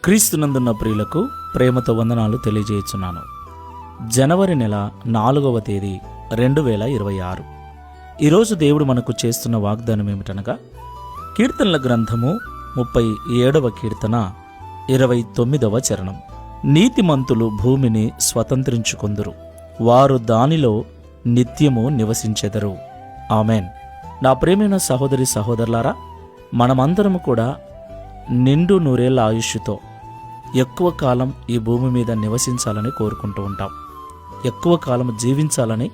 క్రీస్తునందున్న ప్రియులకు ప్రేమతో వందనాలు తెలియజేయుచున్నాను. జనవరి నెల 4వ తేదీ 2026. ఈరోజు దేవుడు మనకు చేస్తున్న వాగ్దానం ఏమిటనగా, కీర్తనల గ్రంథము 37వ కీర్తన 29వ చరణం. నీతిమంతులు భూమిని స్వతంత్రించుకొందురు, వారు దానిలో నిత్యము నివసించెదరు. ఆమెన్. నా ప్రియమైన సహోదరి సహోదరులారా, మనమందరము కూడా నిండు నూరేళ్ల ఆయుష్తో ఎక్కువ కాలం ఈ భూమి మీద నివసించాలని కోరుకుంటూ ఉంటాం. ఎక్కువ కాలం జీవించాలని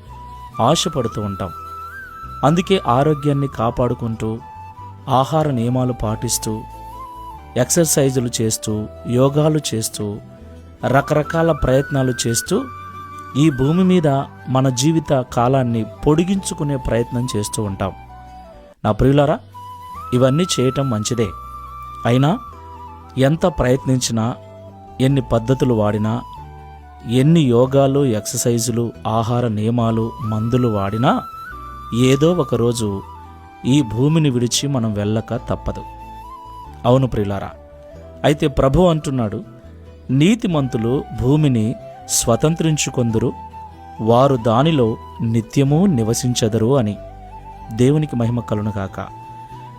ఆశపడుతూ ఉంటాం. అందుకే ఆరోగ్యాన్ని కాపాడుకుంటూ, ఆహార నియమాలు పాటిస్తూ, ఎక్సర్సైజులు చేస్తూ, యోగాలు చేస్తూ, రకరకాల ప్రయత్నాలు చేస్తూ ఈ భూమి మీద మన జీవిత కాలాన్ని పొడిగించుకునే ప్రయత్నం చేస్తూ ఉంటాం. నా ప్రియులారా, ఇవన్నీ చేయటం మంచిదే. అయినా ఎంత ప్రయత్నించినా, ఎన్ని పద్ధతులు వాడినా, ఎన్ని యోగాలు, ఎక్సర్సైజులు, ఆహార నియమాలు, మందులు వాడినా ఏదో ఒకరోజు ఈ భూమిని విడిచి మనం వెళ్ళక తప్పదు. అవును ప్రియులారా, అయితే ప్రభు అంటున్నాడు, నీతిమంతులు భూమిని స్వతంత్రించుకొందురు, వారు దానిలో నిత్యము నివసించెదరు అని. దేవునికి మహిమ కలుగునుగాక.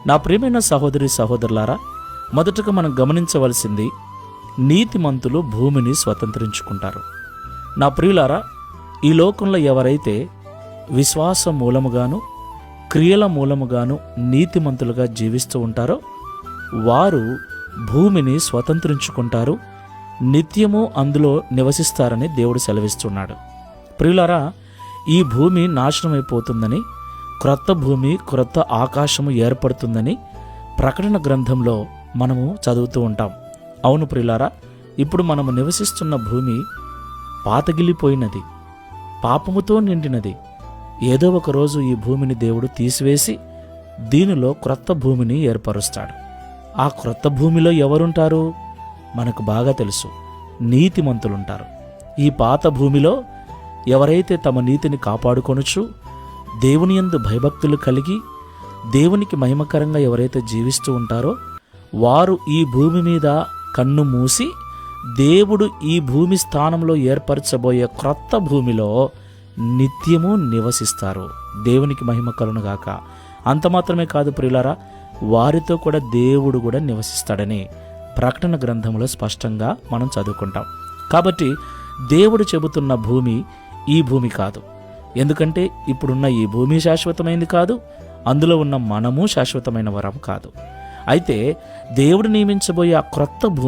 నా ప్రియమైన సహోదరి సహోదరులారా, మొదటగా మనం గమనించవలసింది, నీతిమంతులు భూమిని స్వతంత్రించుకుంటారు. నా ప్రియులారా, ఈ లోకంలో ఎవరైతే విశ్వాస మూలముగాను, క్రియల మూలముగాను నీతిమంతులుగా జీవిస్తూ ఉంటారో వారు భూమిని స్వతంత్రించుకుంటారు, నిత్యము అందులో నివసిస్తారని దేవుడు సెలవిస్తున్నాడు. ప్రియులారా, ఈ భూమి నాశనమైపోతుందని, క్రొత్త భూమి, క్రొత్త ఆకాశము ఏర్పడుతుందని ప్రకటన గ్రంథంలో మనము చదువుతూ ఉంటాం. అవును ప్రియులారా, ఇప్పుడు మనము నివసిస్తున్న భూమి పాతగిలిపోయినది, పాపముతో నిండినది. ఏదో ఒక రోజు ఈ భూమిని దేవుడు తీసివేసి దీనిలో క్రొత్త భూమిని ఏర్పరుస్తాడు. ఆ క్రొత్త భూమిలో ఎవరుంటారు? మనకు బాగా తెలుసు, నీతిమంతులుంటారు. ఈ పాత భూమిలో ఎవరైతే తమ నీతిని కాపాడుకొనుచు, దేవుని యందు భయభక్తులు కలిగి, దేవునికి మహిమకరంగా ఎవరైతే జీవిస్తూ ఉంటారో వారు ఈ భూమి మీద కన్ను మూసి దేవుడు ఈ భూమి స్థానంలో ఏర్పరచబోయే క్రొత్త భూమిలో నిత్యము నివసిస్తారు. దేవునికి మహిమ కలుగునుగాక. అంత మాత్రమే కాదు ప్రియులారా, వారితో కూడా దేవుడు కూడా నివసిస్తాడని ప్రకటన గ్రంథంలో స్పష్టంగా మనం చదువుకుంటాం. కాబట్టి దేవుడు చెబుతున్న భూమి ఈ భూమి కాదు. ఎందుకంటే ఇప్పుడున్న ఈ భూమి శాశ్వతమైనది కాదు, అందులో ఉన్న మనము శాశ్వతమైన వరం కాదు. అయితే దేవుడు నియమించబోయే ఆ క్రొత్త భూమి